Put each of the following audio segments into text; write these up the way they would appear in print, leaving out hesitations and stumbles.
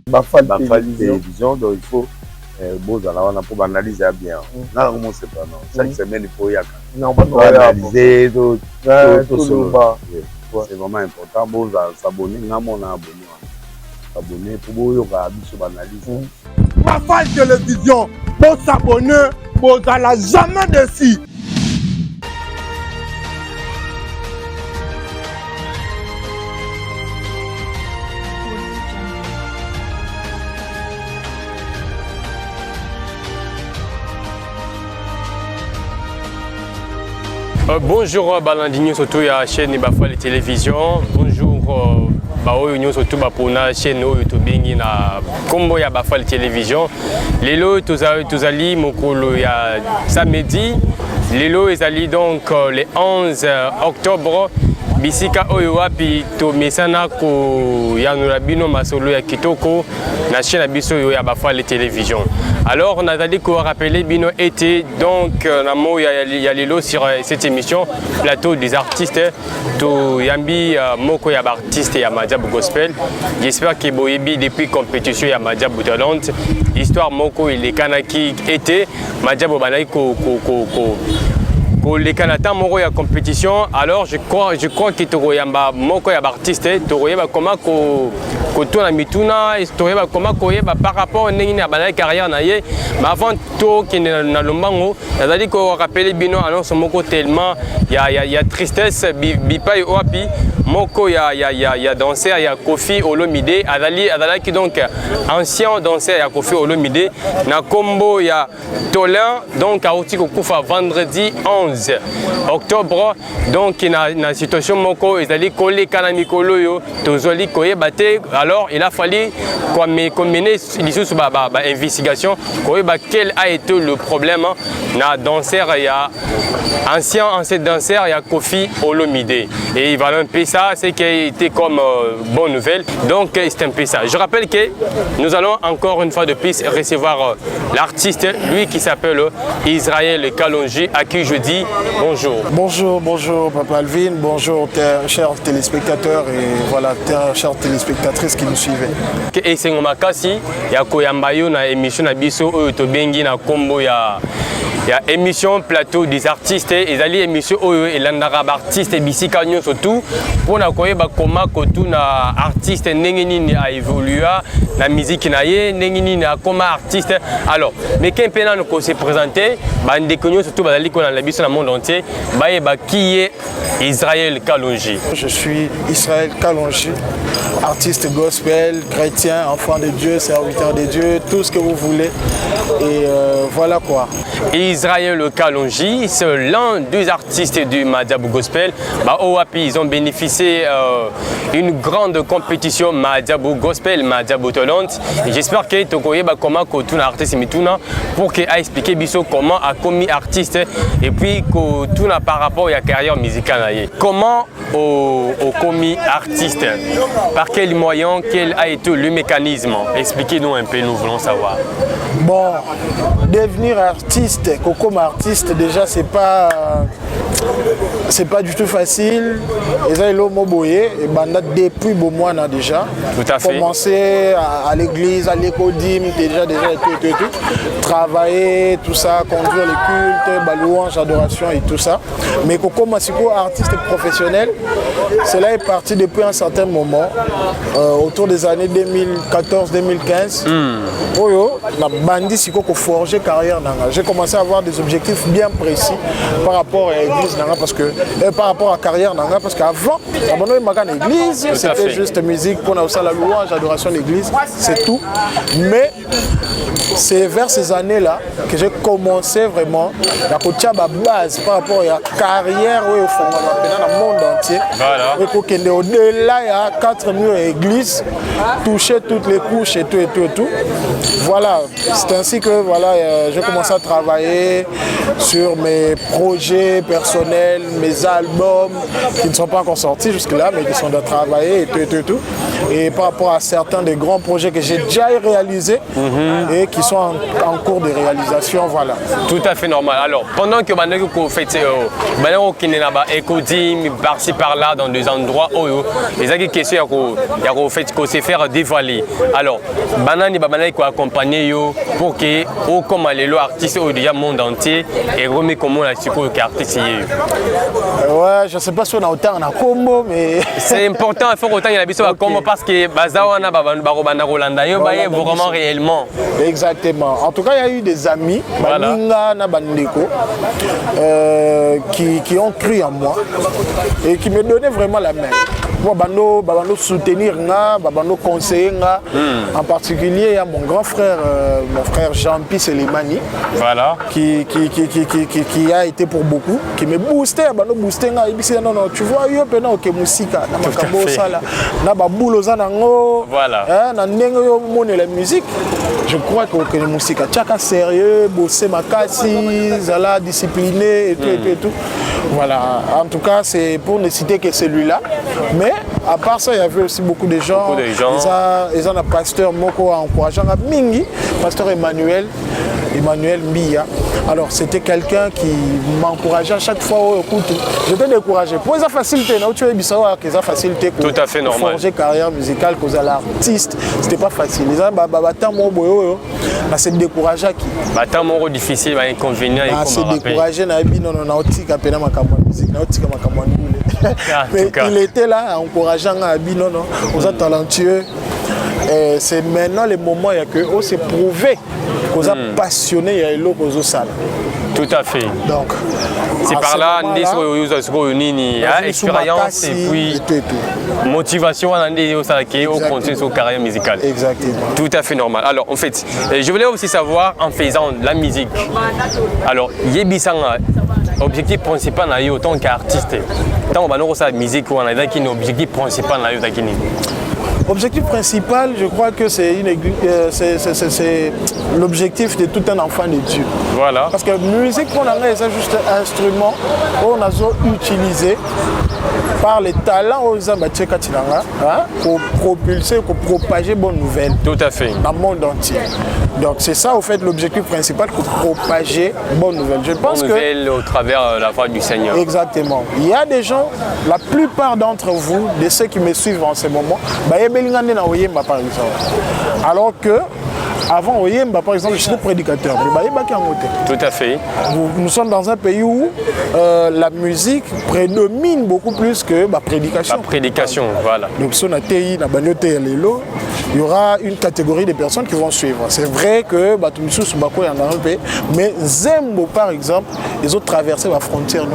Bafal télévision, donc il faut pour analyser bien. Chaque semaine, il faut y analyser, c'est vraiment important. Bon, s'abonner, abonner pour analyser. Bafal télévision, pour s'abonner, pour n'allez jamais déçu. Bonjour Balandini surtout à la chaîne Bafal Télévision. Bonjour Baoyo surtout pour la chaîne YouTube na combo ya Bafal Télévision. Lelo tozali mokolo ya samedi. Lelo ezali donc le 11 octobre. Bisika oyo wapi to mesana ko yanula bino masolo ya kitoko na chaîne biso yo ya Bafal Télévision. Alors on a dit qu'on rappelait bino été donc namo ya lelo sur cette émission plateau des artistes to yambi moko ya artiste ya Madiabou Gospel. J'espère que boyebi depuis compétition ya Madiabou Talent histoire moko il est kanaki été Madiabou banai ko les Canadiens moko ya compétition. Alors je crois que toroyamba moko ya artiste toroyeba comment ko tona mituna toroyeba comment koyeba par rapport ndenge na bana carrière na ye mais avant to ki na lombango nazali ko rappeler bino annonce moko tellement ya tristesse bipai oapi moko ya danseur ya Kofi Olomide azali ki donc ancien danseur ya Kofi Olomide na combo ya Tolin donc a outi ko kufa vendredi 11 octobre donc na situation moko ezali koleka na mikolo yo tozoli koyeba te. Alors il a fallu mener lisusu ba investigation koyeba quel a été le problème na danseur ya ancien danseur ya Kofi Olomide et il va un peu ça c'est qui a été comme bonne nouvelle donc c'est un peu ça. Je rappelle que nous allons encore une fois de plus recevoir l'artiste lui qui s'appelle Israël Kalonji à qui je dis bonjour. Bonjour Papa Alvin, bonjour chers téléspectateurs et voilà chères téléspectatrices qui nous suivent. Et c'est un makasi ya koyamba yo na émission na biso oyo to bengi na kombo ya émission plateau des artistes ezali émission oyo elandaka ba artiste bisika nyonso tout pona koyeba koma kotu na artiste ndenge nini a évolué na musique na ye ndenge nini akoma artiste. Alors mais kempena ko se présenter bande konyo surtout bazali ko na biso na monde entier bayeba qui est Israël Kalonji. Je suis Israël Kalonji, artiste gospel, chrétien, enfant de Dieu, serviteur de Dieu, tout ce que vous voulez. Et voilà quoi. Israël Kalonji, c'est l'un des artistes du Madiabou Gospel. Oapi, ils ont bénéficié d'une grande compétition Madiabou Gospel, Madiabou Talent. J'espère que tu connais comment tu es artiste pour qu'il a expliqué comment a commis artiste et puis que tu as par rapport à la carrière musicale. Comment au commis artiste? Par quel moyen? Quel a été le mécanisme? Expliquez-nous un peu, nous voulons savoir. Bon, devenir artiste, comme artiste, déjà c'est pas du tout facile. Et ça, il a depuis bon mois déjà. Tout à fait. Commencer à l'église, à l'école déjà tout. Travailler, tout ça, conduire les cultes, louange, adoration et tout ça. Mais comme artiste professionnel, cela est parti depuis un certain moment, autour des années 2014-2015. Forger carrière. J'ai commencé à avoir des objectifs bien précis par rapport à l'église, par rapport à la carrière, parce qu'avant, l'église, c'était juste musique, pour la louange, adoration de l'église, c'est tout. Mais c'est vers ces années-là que j'ai commencé vraiment à base par rapport à la carrière dans le monde entier. Et au-delà, il y a 4 murs à l'église, toucher toutes les couches et tout. Voilà, c'est ainsi que voilà, j'ai commencé à travailler sur mes projets personnels, mes albums qui ne sont pas encore sortis jusque-là, mais qui sont de travailler et tout. Et par rapport à certains des grands projets que j'ai déjà réalisés et qui sont en cours de réalisation, voilà. Tout à fait normal. Alors, pendant que vous faites par-ci par-là dans des endroits où les gens qui sont se faire dévoiler. Alors, banani qui accompagner pour que comme les artistes au monde entier et remet comment la artiste. Ouais, je sais pas si on a autant en combo, mais c'est important. Il faut autant il y a besoin combo parce que bazawana vraiment réellement. Exactement. En tout cas, il y a eu des amis, Baninga na Bandeko, qui ont cru en moi et qui me donnaient vraiment la main. Moi, bando soutenir bando conseiller en particulier il y a mon grand frère Jean-Pierre Selimani, voilà, qui a été pour beaucoup, qui me boosté bando boosté non tu vois yo pena ok musika na makambo sala na babulo za nango, voilà, na ndenge yo mone la musique. Je crois que la musique tchaka sérieux, bosser makasi, zala discipliné et tout. Voilà, en tout cas, c'est pour ne citer que celui-là. Mais à part ça, il y avait aussi beaucoup de gens. Ils ont un pasteur Moko encourageant Mingi, pasteur Emmanuel Mbia. Alors, c'était quelqu'un qui m'encourageait à chaque fois. Oh, écoute, j'étais découragé. Pour les facilités, tu es bizarre que ça facilité pour forger carrière musicale, cause à l'artiste, c'était pas facile. Les gens, c'est découragé qui. Tant mon difficile, inconvénient et c'est découragé, mais il était là encourageant non, aux talentueux. C'est maintenant le moment que on s'est prouvé qu'on a passionné et aux salles. Tout à fait. Donc, c'est par là expérience et puis motivation à continuer sa carrière musicale. Exactement. Tout à fait normal. Alors en fait, je voulais aussi savoir en faisant la musique. Alors, Yebisanga, objectif principal en tant qu'artiste. Tant que nous la musique, on a un objectif principal Objectif principal, je crois que c'est l'objectif de tout un enfant de Dieu. Voilà. Parce que la musique, c'est juste un instrument qu'on a utilisé par les talents aux amateurs pour propulser, pour propager bonnes nouvelles. Tout à fait. Dans le monde entier. Donc c'est ça, au fait, l'objectif principal, pour propager bonnes nouvelles. Je pense bonnes nouvelles au travers de la voix du Seigneur. Exactement. Il y a des gens, la plupart d'entre vous, de ceux qui me suivent en ce moment, par exemple. Alors que avant Oyemba, par exemple, j'étais prédicateur. Tout à fait. Nous sommes dans un pays où la musique prédomine beaucoup plus que la prédication. La prédication, voilà. Donc si on a TI, il y aura une catégorie de personnes qui vont suivre. C'est vrai que mais Zembo, par exemple, ils ont traversé la frontière.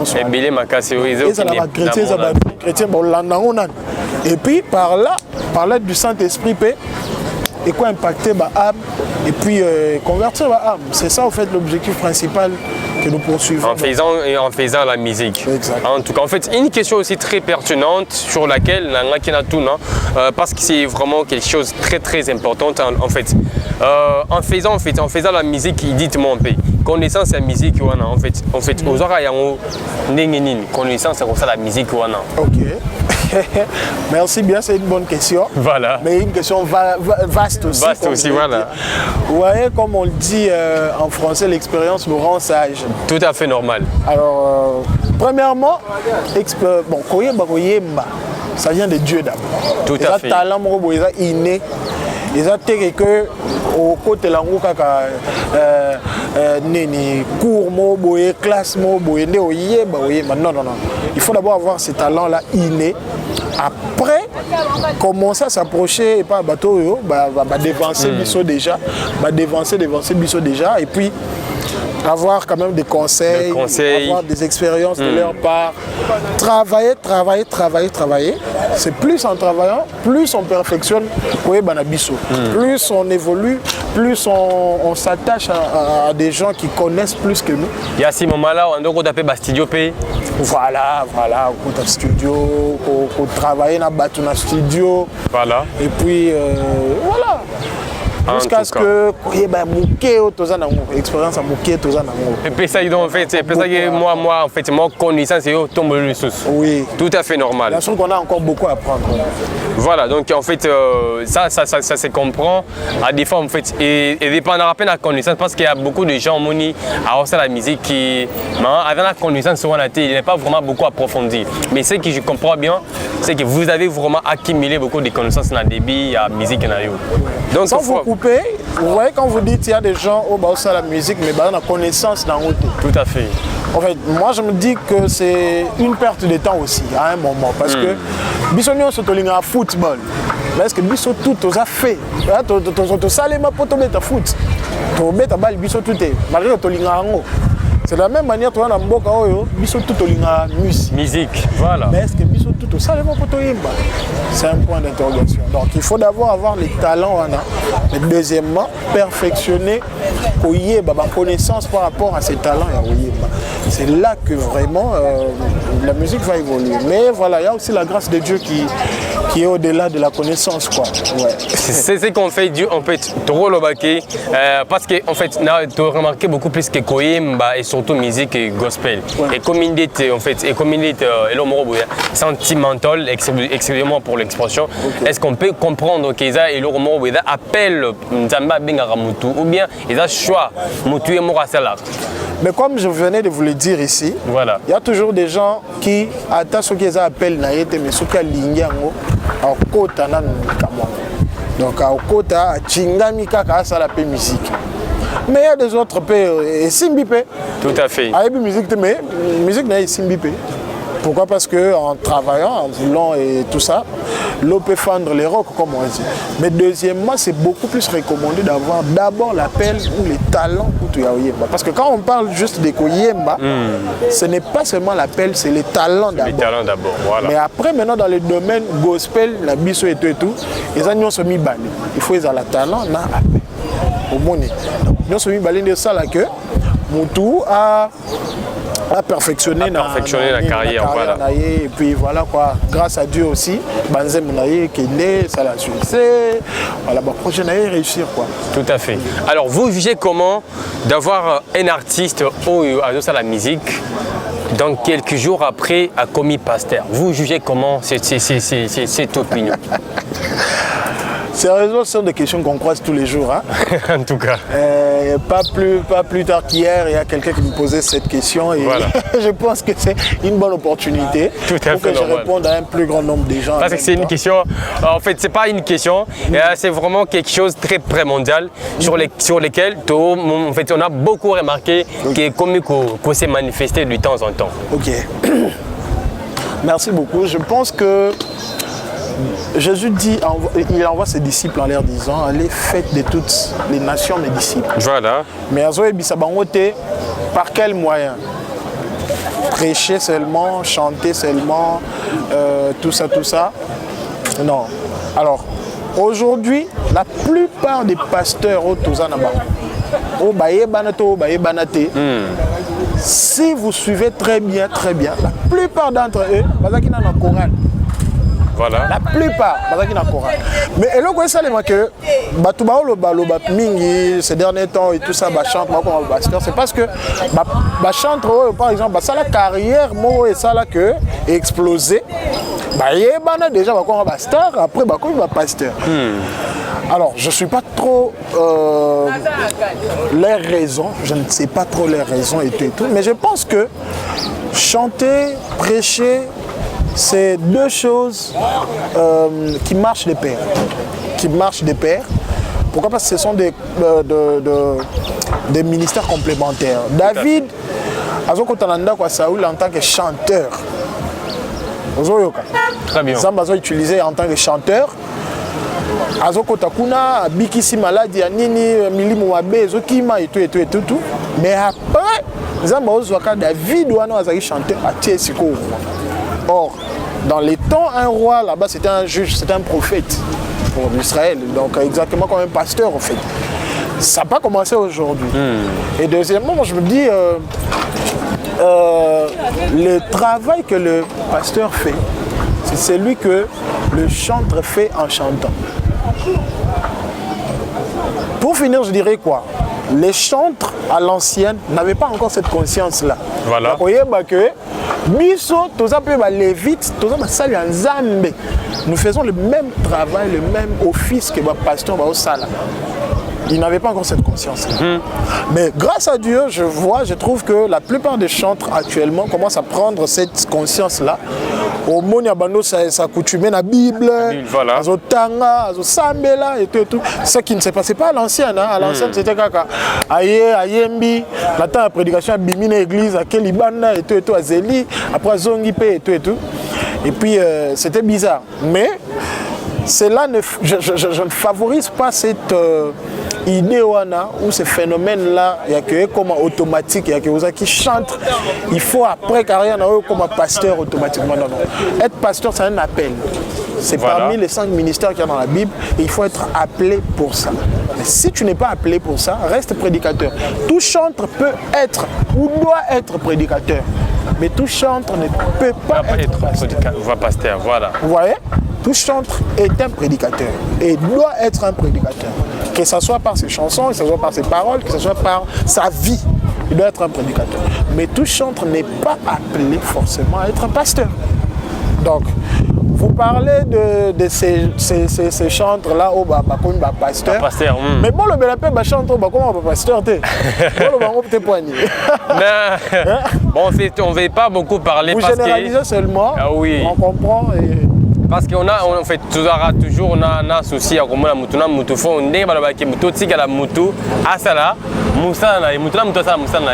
Et puis par là, par l'aide du Saint-Esprit, et quoi impacter ma âme et puis convertir ma âme. C'est ça, en fait, l'objectif principal que nous poursuivons. En faisant la musique. Exact. En tout cas, en fait, une question aussi très pertinente sur laquelle parce que c'est vraiment quelque chose de très très important. En fait, en faisant la musique, dites-moi un peu. Connaissance de la musique, en fait, aux oreilles, connaissance de la musique. Ok. Merci bien, c'est une bonne question. Voilà. Mais une question vaste aussi. Vaste aussi, voilà. Vous voyez, comme on le dit en français, l'expérience nous rend sage. Tout à fait normal. Alors, premièrement, ça vient de Dieu d'abord. Tout à fait. Talent inné. Ils ont dit que au côté de la cours, classe, non. Il faut d'abord avoir ces talents-là innés. Après, commencer à s'approcher et pas bateau, dévancer Bisso déjà, dévancer Bisso déjà, et puis avoir quand même des conseils, avoir des expériences de leur part, travailler. C'est plus en travaillant, plus on perfectionne plus on évolue, plus on s'attache à des gens qui connaissent plus que nous. Il y a ces moments-là, on doit taper studio P. Voilà, au studio, au travailler dans le studio. Voilà. Et puis, voilà. jusqu'à ce que expérience à Mouké, et puis ça, en fait, c'est pour ça que moi, en fait, moi, connaissance, c'est tomber le sous. Oui. Tout à fait normal. Bien sûr qu'on a encore beaucoup à apprendre. Voilà, donc en fait, ça se comprend. À des fois, en fait, et dépendant à peine de la connaissance, parce qu'il y a beaucoup de gens, Moni, à hausser la musique qui, avec la connaissance sur la télé, il n'est pas vraiment beaucoup approfondi. Mais ce que je comprends bien, c'est que vous avez vraiment accumulé beaucoup de connaissances dans le débit, à la musique. Donc, sans vous couper, vous voyez, quand vous dites qu'il y a des gens au bas de la musique, mais dans la connaissance dans l'autre. Tout à fait. En fait, moi je me dis que c'est une perte de temps aussi à un moment parce que Bissonio se tolinga football. Mais est-ce que Bisso tout a fait? Tu salé ma poto beta foot. Tu beta bal Bisso tout est. Malgré tolinga ango. C'est de la même manière, toi, dans le Mboka, Bisso tout tolinga musique. Voilà. Mais est-ce que Bisso tout salé ma poto yimba? C'est un point d'interrogation. Donc il faut d'abord avoir les talents, mais deuxièmement, perfectionner la connaissance par rapport à ces talents. C'est là que vraiment la musique va évoluer. Mais voilà, il y a aussi la grâce de Dieu qui est au-delà de la connaissance, quoi. Ouais. C'est ce qu'on fait, en fait, trop le baquet, parce que en fait, tu as remarqué beaucoup plus que Koyemba et surtout musique et gospel. Ouais. Et comme il dit, en fait, et comme il dit, sentimental, excusez-moi pour l'expression, okay. Est-ce qu'on peut comprendre qu'ils appellent Nzamba Bengaramutu ou bien ils ont choix Mutu et Mourasala? Mais comme je venais de vous le dire ici, voilà. Il y a toujours des gens qui attendent ce qu'ils appellent Naïte, mais ce qu'ils ont à Kota donc à Kota, à Chingamika, à Salape musique. Mais il y a des autres pays, et Simbipe. Tout à fait. Avec musique, mais musique n'est Simbipe. Pourquoi? Parce qu'en travaillant, en voulant et tout ça, l'on peut fendre les rocs, comme on dit. Mais deuxièmement, c'est beaucoup plus recommandé d'avoir d'abord l'appel ou les talents pour Yemba. Parce que quand on parle juste de Koyemba, ce n'est pas seulement l'appel, c'est les talents d'abord. Les talents d'abord, voilà. Mais après, maintenant, dans le domaine gospel, la biso et tout, les agneaux sont mis balés. Il faut les avoir le talent, là, appel. Au monde. Nous sommes mis balés de ça, là, que Moutou a perfectionné la carrière, voilà. Et puis voilà quoi, grâce à Dieu aussi, Banzem Naye Kende, ça l'a succès, voilà, bah projet Naye réussir quoi. Tout à fait. Alors vous jugez comment d'avoir un artiste au à la musique, donc quelques jours après a commis pasteur? Vous jugez comment cette opinion? Sérieusement, ce sont des questions qu'on croise tous les jours. Hein. En tout cas. Pas plus tard qu'hier, il y a quelqu'un qui me posait cette question et voilà. Je pense que c'est une bonne opportunité pour que je réponde à un plus grand nombre de gens. Parce que c'est une question, en fait, c'est pas une question, c'est vraiment quelque chose de très primordial sur lesquels en fait, on a beaucoup remarqué qu'on s'est manifesté de temps en temps. Ok. Merci beaucoup. Je pense que Jésus dit, il envoie ses disciples en leur disant, allez, faites de toutes les nations mes disciples. Voilà. Mais par quel moyen? Prêcher seulement, chanter seulement, tout ça? Non. Alors, aujourd'hui, la plupart des pasteurs au Tozanaba, si vous suivez très bien, la plupart d'entre eux, ils ont un Coran. Voilà. La plupart, mais elle ça que ces derniers temps et tout ça, chante c'est parce que chante par exemple ça la carrière moi et ça là que explosé déjà star après pasteur. Alors je suis pas trop les raisons, je ne sais pas trop les raisons et tout, mais je pense que chanter, prêcher, c'est deux choses qui marchent de pair. Pourquoi? Parce que ce sont des ministères complémentaires. David, Saoul en tant que chanteur. Très bien. Zambazo utilisé en tant que chanteur. Azoko Takuna, Bikisi Maladi, Nini, Milimu Wabe, Zokima et tout. Mais après, Zambazo David Ouano Azaki chanteur à Tiesiko. Or, dans les temps, un roi là-bas c'était un juge, c'était un prophète pour Israël, donc exactement comme un pasteur en fait. Ça n'a pas commencé aujourd'hui. Et deuxièmement, je me dis, le travail que le pasteur fait, c'est celui que le chanteur fait en chantant. finir, je dirais quoi? Les chantres à l'ancienne n'avaient pas encore cette conscience-là. Voilà. Nous faisons le même travail, le même office que le pasteur au Sala. Ils n'avaient pas encore cette conscience. Mais grâce à Dieu, je trouve que la plupart des chantres actuellement commencent à prendre cette conscience-là. Au monde, ça coutumait la Bible, voilà. Azotanga, Azosambela et tout. Ce qui ne s'est passé pas à l'ancienne. À l'ancienne, c'était kaka. Ayembi, la temps de prédication à Bimine église, à Kelibana et tout, à Zéli, après Zongipe et tout. Et puis, c'était bizarre. Mais cela je ne favorise pas cette idée ou ce phénomène-là, il y a que comme automatique, il y a que vous qui chantent, il faut après carrière comme pasteur automatiquement. Non. Être pasteur, c'est un appel. C'est parmi les 5 ministères qu'il y a dans la Bible et il faut être appelé pour ça. Mais si tu n'es pas appelé pour ça, reste prédicateur. Tout chantre peut être ou doit être prédicateur. Mais tout chantre ne peut pas être pasteur. Voilà. Vous voyez? Tout chantre est un prédicateur et doit être un prédicateur. Que ce soit par ses chansons, que ce soit par ses paroles, que ce soit par sa vie. Il doit être un prédicateur. Mais tout chantre n'est pas appelé forcément à être un pasteur. Donc, vous parlez de ces chantres-là au pasteur. Mais bon, le bel appel chantre comment pasteur t'es. Bon, on ne veut pas beaucoup parler. Vous généralisez seulement. Ah oui. On comprend. Parce qu'on a fait toujours un souci à comment la moutouna moutoufa on est dans la moutoutique à la moutou à ça là moussana et moutuna moutousa moussana.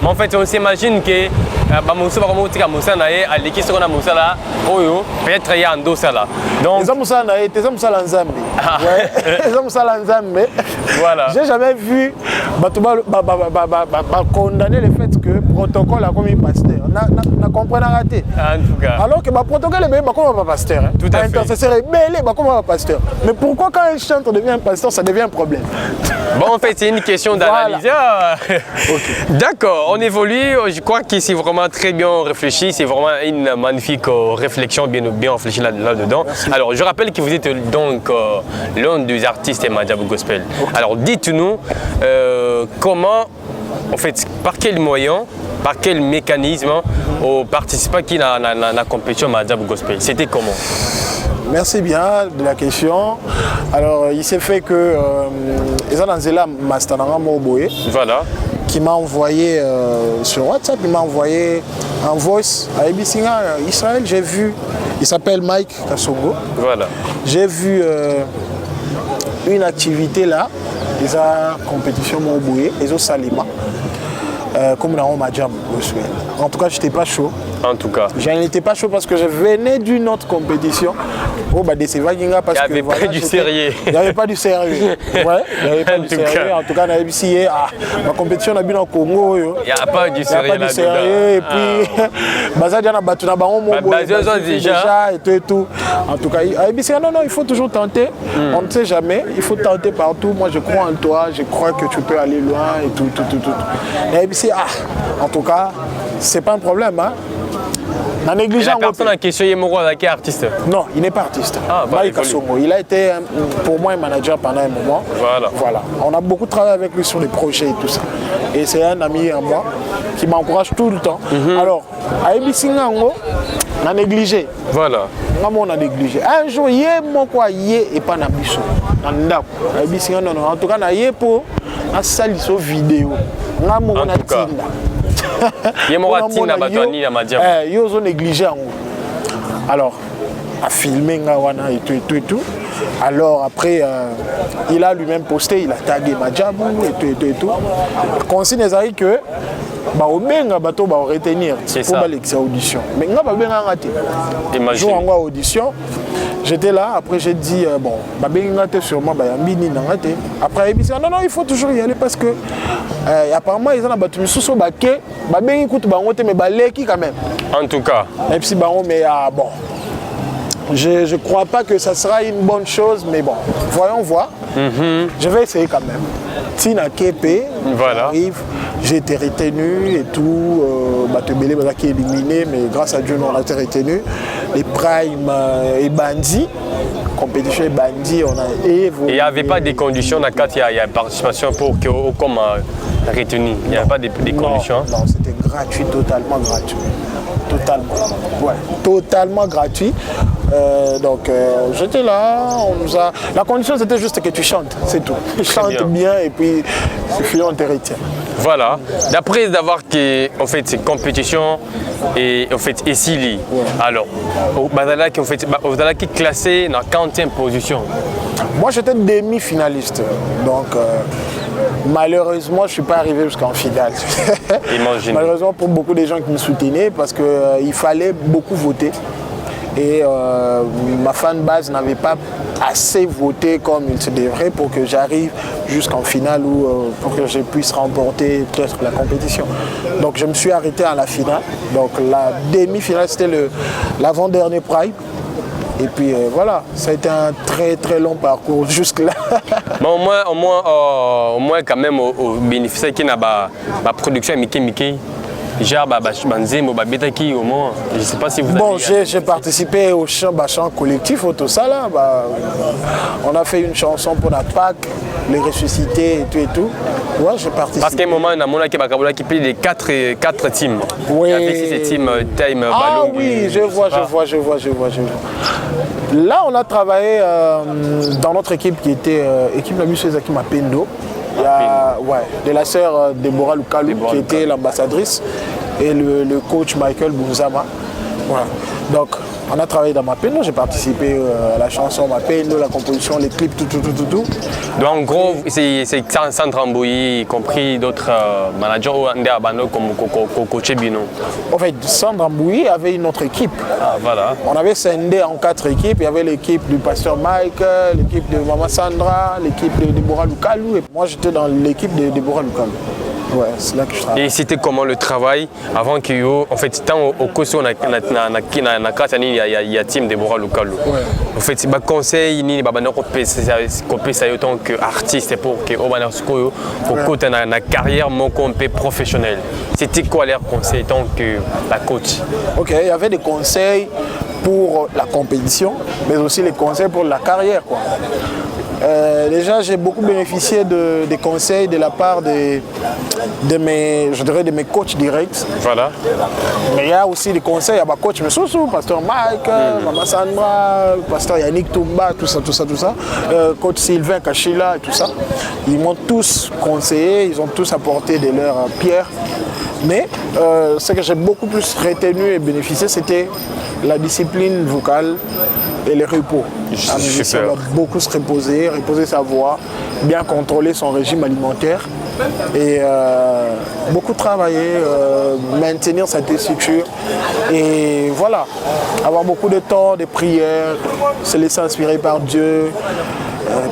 Mais en fait on s'imagine que Bamoussa va comment tika moussana et à l'équipe qu'on a moussala oyo peut-être il y a un dos ça là. Donc les moussana et les moussala nzambe. Ouais. Les moussala nzambe. Voilà. J'ai jamais vu condamner le fait que protocole a commis pasteur. Na comprendre raté. En tout cas. Alors que protocole est bien comme pasteur. Tout à fait. Intercesseur est belé comme un pasteur. Mais pourquoi quand un chanteur devient un pasteur, ça devient un problème? Bon, en fait, c'est une question d'analyse. Voilà. Okay. D'accord, on évolue. Je crois que c'est vraiment très bien réfléchi. C'est vraiment une magnifique réflexion, bien réfléchie là-dedans. Alors, je rappelle que vous êtes donc l'un des artistes Madjabou Gospel. Okay. Alors, dites-nous comment, en fait, par quel moyen, par quel mécanisme aux participants qui dans la compétition Madjabou Gospel? C'était comment? Merci bien de la question. Alors, il s'est fait que Ezananzela Mastananga Moboye, voilà, qui m'a envoyé sur WhatsApp, il m'a envoyé un voice à Ebisinga Israël. J'ai vu, il s'appelle Mike Kassongo. Voilà. J'ai vu une activité là, ils ont compétition Moboye, ils ont Salima. Comme dans Madjabou Gospel. En tout cas, je n'étais pas chaud. En tout cas. Je n'étais pas chaud parce que je venais d'une autre compétition. Oh, bah, parce il n'y avait pas du sérieux. Il n'y avait pas du sérieux. Ouais, il n'y avait pas du sérieux. En tout cas, on avait essayé. Ma compétition a bien au Congo. Il n'y a pas du sérieux. Il n'y a pas du sérieux. Et puis, Bazadia n'a pas battu déjà et tout. En tout cas, non, il faut toujours tenter. On ne sait jamais. Il faut tenter partout. Moi, je crois en toi. Je crois que tu peux aller loin et tout. En tout cas, c'est pas un problème. Hein. La personne en question est artiste? Non, il n'est pas artiste. Il a été pour moi un manager pendant un moment. Voilà. On a beaucoup travaillé avec lui sur les projets et tout ça. Et c'est un ami à moi qui m'encourage tout le temps. Alors, à Ebisingango, on a négligé. Voilà. On a négligé. Un jour, il y a et pas Nabiso. En tout cas, il y a pour un sale vidéo. En tout cas. Il y a négligé. Alors, à filmer et tout. Alors après, il a lui-même posté, il a tagué Madjabou et tout. Consigne que au benga bato va retenir pour l'audition. Mais on va bien rater. Imagine en audition. J'étais là, après j'ai dit bon, sûrement après non, il faut toujours y aller parce que apparemment ils ont battu sous baquet, mais quand même. En tout cas. Et puis mais bon. Je ne crois pas que ça sera une bonne chose, mais bon, voyons voir. Je vais essayer quand même. Tina Kepe, voilà. Arrive, j'ai été retenu et tout. Batebele qui est éliminé, mais grâce à Dieu, on a été retenu. Les Prime et Bandi, compétition et bandit, on a évolué. Et il n'y avait pas de conditions dans le cadre, il y a participation pour que comme retenu. Il n'y avait pas de conditions. Non, c'était gratuit, totalement gratuit. Totalement. Ouais, totalement gratuit. Donc j'étais là, on nous a... La condition c'était juste que tu chantes, c'est tout. Chante bien et puis suffit, on te retient. Voilà. D'après d'avoir en fait ces compétitions et en fait ici, alors vous allez classé dans la 40e position. Moi j'étais demi-finaliste, donc malheureusement je ne suis pas arrivé jusqu'en finale. Imagine. Malheureusement pour beaucoup de gens qui me soutenaient parce qu'il fallait beaucoup voter. Et ma fanbase n'avait pas assez voté comme il se devrait pour que j'arrive jusqu'en finale ou pour que je puisse remporter peut-être la compétition. Donc je me suis arrêté à la finale. Donc la demi-finale c'était l'avant-dernier Pride. Et puis voilà, ça a été un très très long parcours jusque-là. Mais au moins quand même au bénéfice qui n'a pas production Mickey. Genre, au moins, je ne sais pas si vous avez... Bon, j'ai participé au chant collectif, tout ça là. On a fait une chanson pour la Pâques, les ressuscités et tout. Ouais, j'ai participé. Parce qu'à un moment, on a qui plie les 4 teams. Oui. Il y avait 6 teams, Time, Ah Ballon. oui, je vois. Là, on a travaillé dans notre équipe qui était équipe la Monsieur Zaki Mapendo. Il y a de la sœur Deborah Lukalu qui était l'ambassadrice et le coach Michael Bouzama. Voilà. Donc on a travaillé dans Mapendo, j'ai participé à la chanson Mapendo, la composition, les clips, tout. Donc en gros, c'est Sandra Mbouyi, y compris d'autres managers comme coach Bino. En fait, Sandra Mbouyi avait une autre équipe. Ah, voilà. On avait scindé en 4 équipes. Il y avait l'équipe du pasteur Mike, l'équipe de Maman Sandra, l'équipe de Deborah Lukalu. Et moi, j'étais dans l'équipe de Deborah Lukalu. Ouais, c'est là que je travaille. Et c'était comment le travail avant qu'il y ait, en fait, tant au cours il y a team Deborah Lukalu. En fait, c'est conseil ni en tant qu'artiste pour que côté na carrière mon compé professionnel. C'était quoi leur conseil tant que la coach? Ok, il y avait des conseils pour la compétition, mais aussi les conseils pour la carrière, quoi. Déjà, j'ai beaucoup bénéficié des conseils de la part de mes coachs directs. Voilà. Mais il y a aussi des conseils à ma coach Messousou, pasteur Mike, Maman Sandra, pasteur Yannick Toumba, tout ça. Coach Sylvain Kachila et tout ça. Ils m'ont tous conseillé, ils ont tous apporté de leur pierre. Mais ce que j'ai beaucoup plus retenu et bénéficié, c'était la discipline vocale et le repos. Un musicien doit beaucoup se reposer sa voix, bien contrôler son régime alimentaire et beaucoup travailler, maintenir sa tessiture et voilà, avoir beaucoup de temps, de prières, se laisser inspirer par Dieu.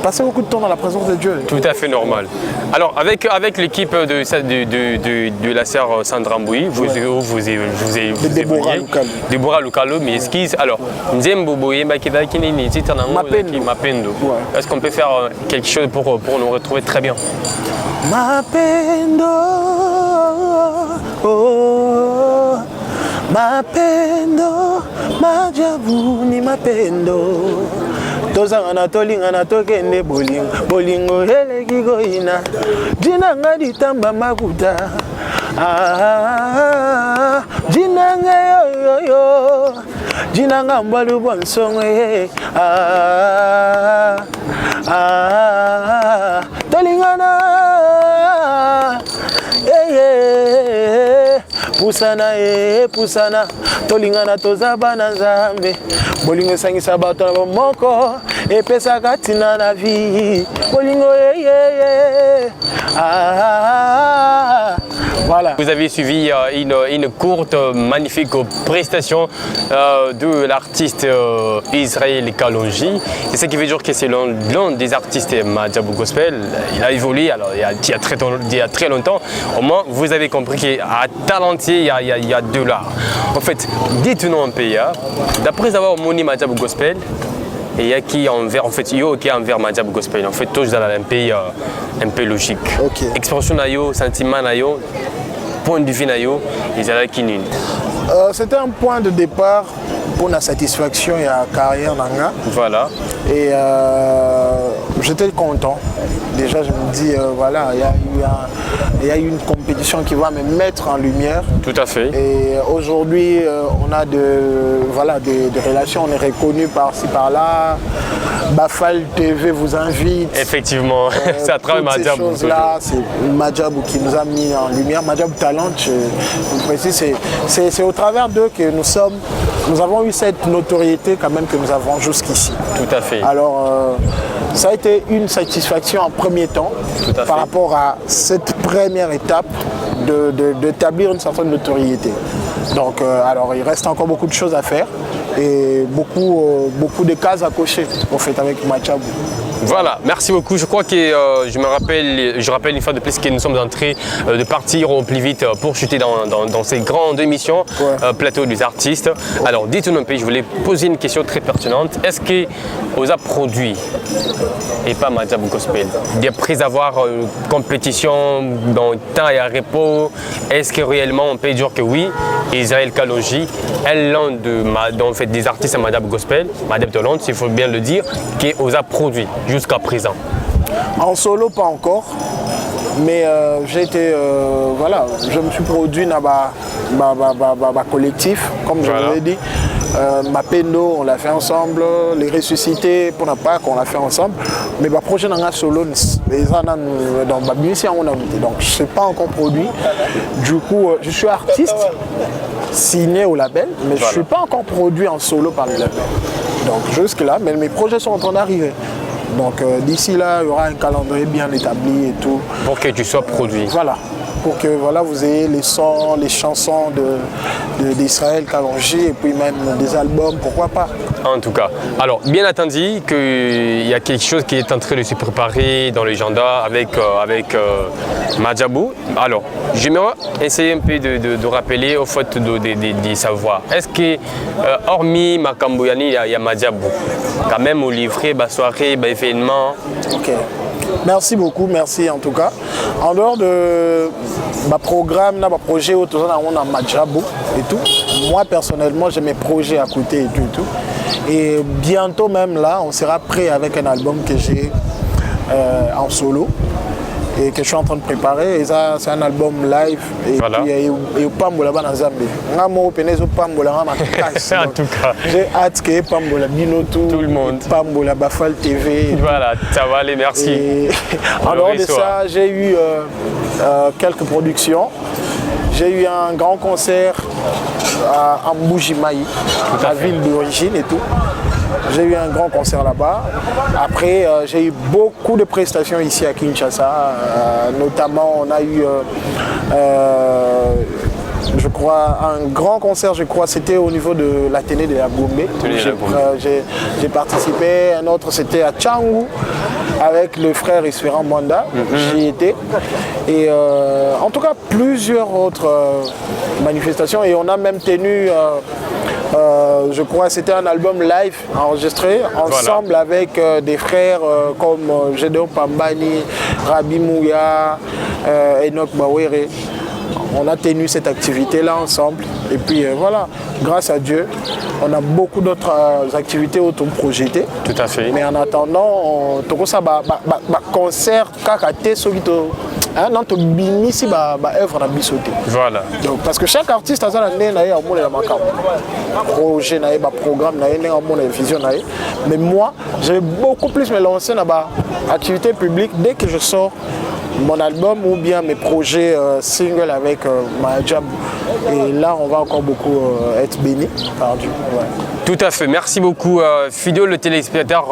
Passer beaucoup de temps dans la présence de Dieu. Tout à fait normal. Alors, avec l'équipe de la sœur Sandra Mbouyi, vous Deborah Lukalu, mais esquisse. Alors, Mapendo. Est-ce qu'on peut faire quelque chose pour nous retrouver très bien? Mapendo, oh, Mapendo, Majabu ni Mapendo. Tozanga tolinga na tokende bolingo eleki koina jinanga ditamba makuta jinanga yo jinanga mbalu bonsongwe tolingana pusana tolingana tozabana nzambe bolingo esangisa bato na moko epesaka ntina na vie bolingo voilà. Vous avez suivi une courte, magnifique prestation de l'artiste Israël Kalonji. C'est ce qui veut dire que c'est l'un des artistes Madjabou Gospel. Il a évolué alors, il y a très longtemps. Au moins, vous avez compris qu'à Talentier, il y a de l'art. En fait, dites-nous un peu, d'après avoir moni Madjabou Gospel, et il y a qui envers, en fait, yo qui envers Madjabou Gospel. En fait, tous dans un pays un peu logique. Okay. Expression nayo, sentiment nayo, point de vue nayo, ils allaient qui nul. C'était un point de départ pour la satisfaction et la carrière nanga. Voilà. Et j'étais content. Déjà, je me dis, voilà, il y a eu une compétition qui va me mettre en lumière. Tout à fait. Et aujourd'hui, on a des relations, on est reconnu par-ci, par-là. Bafal TV vous invite. Effectivement, c'est à travers Madjabou. Là, c'est Madjabou qui nous a mis en lumière. Madjabou Talent, je vous précise, c'est au travers d'eux que nous avons eu cette notoriété quand même que nous avons jusqu'ici. Tout à fait. Alors, ça a été une satisfaction en premier temps par rapport à cette première étape d'établir une certaine notoriété. Donc, alors, il reste encore beaucoup de choses à faire et beaucoup de cases à cocher en fait avec Madjabou. Voilà, merci beaucoup. Je crois que je rappelle une fois de plus que nous sommes en train de partir au plus vite pour chuter dans ces grandes émissions, plateau des artistes. Alors, dites-nous un peu, je voulais poser une question très pertinente. Est-ce que vous avez produit et pas Madjabou Gospel, après avoir compétition dans temps et à repos, est-ce que réellement on peut dire que oui, Israël Kaloji est l'un des artistes à Madjabou Gospel, Madjabou Talent, il faut bien le dire, qui vous a produit jusqu'à présent? En solo, pas encore. Mais j'ai été, voilà, je me suis produit dans ma collectif, comme je vous l'ai dit. Mapendo, on l'a fait ensemble. Les Ressuscités, pour ne pas qu'on l'a fait ensemble. Mais le projet dans la solo, dans ma mission, on a donc je ne sais pas encore produit. Du coup, je suis artiste signé au label, mais je ne suis pas encore produit en solo par le label. Donc jusque-là, mais mes projets sont en train d'arriver. Donc d'ici là, il y aura un calendrier bien établi et tout. Pour que tu sois produit. Voilà. Pour que voilà, vous ayez les sons, les chansons d'Israël Kalonji et puis même des albums, pourquoi pas. En tout cas. Alors, bien entendu qu'il y a quelque chose qui est en train de se préparer dans l'agenda avec Madjabou. Alors, j'aimerais essayer un peu de rappeler au fait de savoir. Est-ce que, hormis Makambouyani, il y a Madjabou, quand même au livret, soirée, événement? Ok. Merci beaucoup, merci en tout cas. En dehors de ma programme, ma projet, on a Madjabou et tout. Moi personnellement, j'ai mes projets à côté et tout. Et bientôt même là, on sera prêt avec un album que j'ai en solo et que je suis en train de préparer. Et ça, c'est un album live. Et voilà. Puis il y a Pambola dans Zambie. En tout cas. J'ai hâte que Pambola Binotou, tout le monde. Pambola Bafal TV. Voilà, ça va aller, merci. Et en dehors de ça, j'ai eu quelques productions. J'ai eu un grand concert à Mboujimaï, la ville d'origine et tout. J'ai eu un grand concert là-bas. Après, j'ai eu beaucoup de prestations ici à Kinshasa. Notamment, on a eu, je crois, un grand concert, c'était au niveau de l'Athénée de la Gombe. J'ai participé. Un autre, c'était à Tchangou, avec le frère Isferan Mwanda. J'y étais. Et en tout cas, plusieurs autres manifestations. Et on a même tenu... je crois que c'était un album live enregistré ensemble avec des frères comme Gédéon Pambani, Rabi Mouya, Enoch Bawere. On a tenu cette activité-là ensemble. Et puis voilà, grâce à Dieu, on a beaucoup d'autres activités auto-projetées. Tout à fait. Mais en attendant, on a concert, kakate, solito. Non, tu binisi œuvre na bisoté. Voilà. Donc parce que chaque artiste a un projet, un programme, une vision. Mais moi, je vais beaucoup plus me lancer dans l'activité publique dès que je sors mon album ou bien mes projets singles avec Madjabou. Et là, on va encore beaucoup être béni par Dieu. Ouais. Tout à fait. Merci beaucoup, fidèle téléspectateur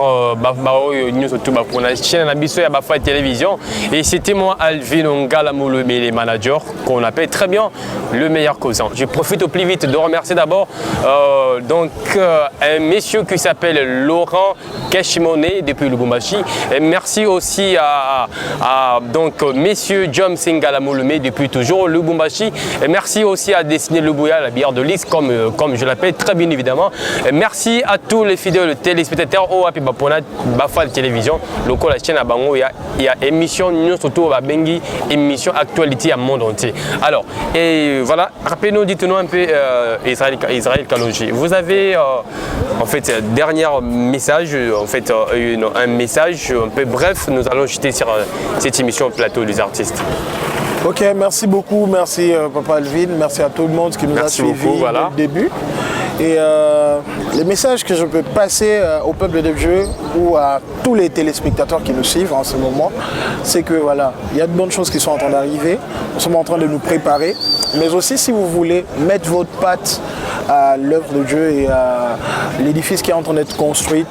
News Autour pour la chaîne Nabiso et Bafal Télévision. Et c'était moi, Alvin Ngalamou, les managers, qu'on appelle très bien le meilleur causant. Je profite au plus vite de remercier d'abord un monsieur qui s'appelle Laurent Keshimone depuis Lubumbashi. Et merci aussi à messieurs Jom Singalamou depuis toujours Lubumbashi. Et merci aussi à Destiné Lubuya, la bière de Lys, comme je l'appelle très bien évidemment. Merci à tous les fidèles téléspectateurs au Happy Bapona Bafal Télévision. Le la chaîne à Bango, il y a émission surtout à Bengi, émission actualité à monde entier. Alors, et voilà, rappelez-nous, dites-nous un peu Israël Kalonji. Vous avez en fait dernier message, en fait un message un peu bref. Nous allons jeter sur cette émission Plateau des artistes. Ok, merci beaucoup, merci Papa Alvin, merci à tout le monde qui nous a suivis depuis le début. Et les messages que je peux passer au peuple de Dieu ou à tous les téléspectateurs qui nous suivent en ce moment, c'est que voilà, il y a de bonnes choses qui sont en train d'arriver, nous sommes en train de nous préparer, mais aussi si vous voulez mettre votre patte à l'œuvre de Dieu et à l'édifice qui est en train d'être construit,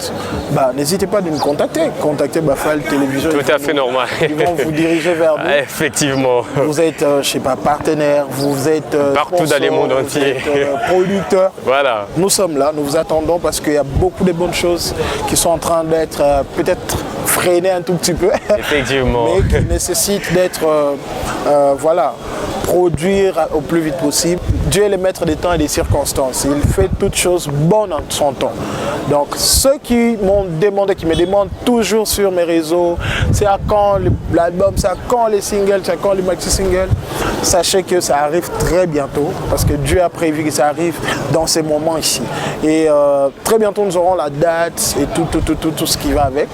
bah, n'hésitez pas de nous contacter. Contactez Bafal Télévision. Tout à fait normal. Ils vont vous diriger vers nous. Effectivement. Vous êtes, je sais pas, partenaire, vous êtes partout sponsor, dans le monde entier. Vous êtes, producteur. Voilà. Nous sommes là, nous vous attendons parce qu'il y a beaucoup de bonnes choses qui sont en train d'être peut-être freinées un tout petit peu. Effectivement. Mais qui nécessitent d'être, voilà, produire au plus vite possible. Dieu est le maître des temps et des circonstances. Il fait toutes choses bonnes en son temps. Donc ceux qui m'ont demandé, qui me demandent toujours sur mes réseaux, c'est à quand l'album, c'est à quand les singles, c'est à quand les maxi-singles, sachez que ça arrive très bientôt parce que Dieu a prévu que ça arrive dans ces moments ici. Et très bientôt nous aurons la date et tout ce qui va avec.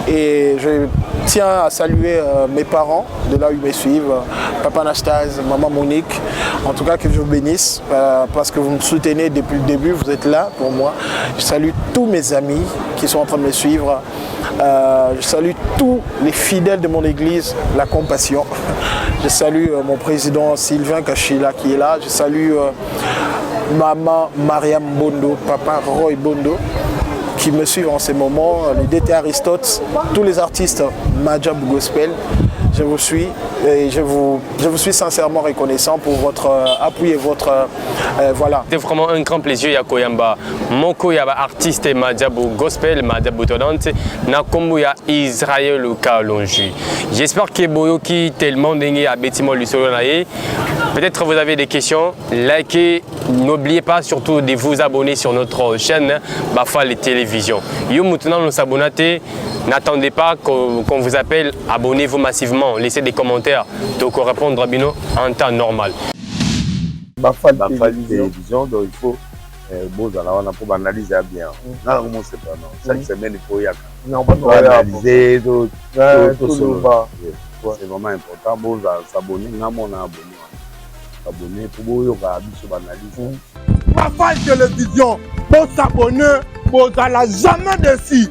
Et je tiens à saluer mes parents de là où ils me suivent, Papa Anastase, Maman Monique. En tout cas, que Dieu vous bénisse parce que vous me soutenez depuis le début, vous êtes là pour moi. Je salue tous mes amis qui sont en train de me suivre. Je salue tous les fidèles de mon église, la Compassion. Je salue mon président Sylvain Kachila qui est là. Je salue Maman Mariam Bondo, Papa Roy Bondo, qui me suivent en ce moment, les DT Aristote, tous les artistes Majab Gospel. Je vous suis et je vous suis sincèrement reconnaissant pour votre appui et votre voilà. C'est vraiment un grand plaisir Yakoyamba. Moko yaba artiste Madjabou Gospel, Madjabou Todante, Nakombo ya Israël Kalonji. J'espère que Boyoki tellement dingue à Betimo Lusolanaye. Peut-être vous avez des questions, likez, n'oubliez pas surtout de vous abonner sur notre chaîne Bafal Télévision. Yo maintenant nous abonnez. N'attendez pas qu'on vous appelle, abonnez-vous massivement, laissez des commentaires, donc répondre à Bino en temps normal. Bafal Télévision, donc il faut pour analyser bien. Non, c'est pas non. Chaque semaine, il faut y aller. Analyser, c'est vraiment important. Bon, s'abonner, on a abonné. Abonner pour vous analyser. Bafal Télévision, pour s'abonner, vous n'allez jamais déçu.